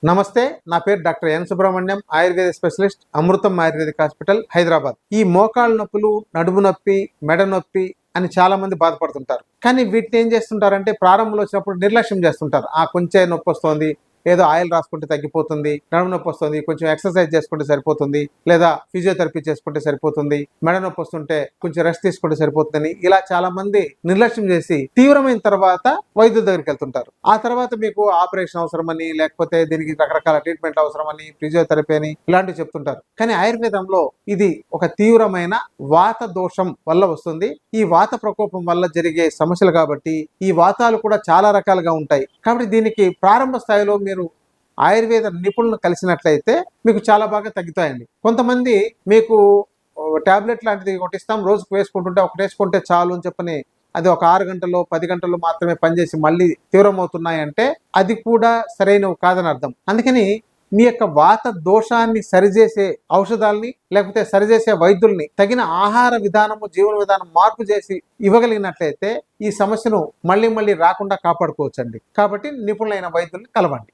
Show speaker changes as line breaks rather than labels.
నమస్తే, నా పేరు doctor N Subrahmanyam, Ayurveda specialist, Amrutham ayurvedic hospital, Hyderabad. ఈ మోకాళ్ళ నొప్పులు, నడుము నొప్పి, మెడ నొప్పి అని చాలా మంది బాధపడుతుంటారు. కానీ వీటిని ఏం చేస్తుంటారంటే ప్రారంభంలో వచ్చినప్పుడు నిర్లక్ష్యం చేస్తుంటారు. కొంచెం నొప్పి వస్తుంది, ఏదో ఆయిల్ రాసుకుంటే తగ్గిపోతుంది, నడుము నొప్పి వస్తుంది, కొంచెం ఎక్సర్సైజ్ చేసుకుంటే సరిపోతుంది, లేదా ఫిజియోథెరపీ చేసుకుంటే సరిపోతుంది, మెడ నొప్పి వస్తుంటే కొంచెం రెస్ట్ తీసుకుంటే సరిపోతుందని ఇలా చాలా మంది నిర్లక్ష్యం చేసి తీవ్రమైన తర్వాత వైద్యుల దగ్గరికి వెళ్తుంటారు. ఆ తర్వాత మీకు ఆపరేషన్ అవసరమని, లేకపోతే దీనికి రకరకాల ట్రీట్మెంట్ అవసరమని, ఫిజియోథెరపీ అని ఇలాంటివి చెప్తుంటారు. కానీ ఆయుర్వేదంలో ఇది ఒక తీవ్రమైన వాత దోషం వల్ల వస్తుంది. ఈ వాత ప్రకోపం వల్ల జరిగే సమస్యలు కాబట్టి ఈ వాతాలు కూడా చాలా రకాలుగా ఉంటాయి. కాబట్టి దీనికి ప్రారంభ స్థాయిలో మీరు ఆయుర్వేద నిపుణులను కలిసినట్లయితే మీకు చాలా బాగా తగ్గుతాయండి. కొంతమంది మీకు టాబ్లెట్ లాంటిది ఒకటి ఇస్తాం, రోజుకు వేసుకుంటుంటే ఒకటి వేసుకుంటే చాలు అని చెప్పని అది ఒక 6 గంటల్లో 10 గంటల్లో మాత్రమే పనిచేసి మళ్ళీ తీవ్రమవుతున్నాయంటే అది కూడా సరైనవి కాదని అర్థం. అందుకని మీ యొక్క వాత దోషాన్ని సరిచేసే ఔషధాలని, లేకపోతే సరిచేసే వైద్యుల్ని తగిన ఆహార విధానము, జీవన విధానం మార్పు చేసి ఇవ్వగలిగినట్లయితే ఈ సమస్యను మళ్ళీ రాకుండా కాపాడుకోవచ్చండి. కాబట్టి నిపుణులైన వైద్యుల్ని కలవండి.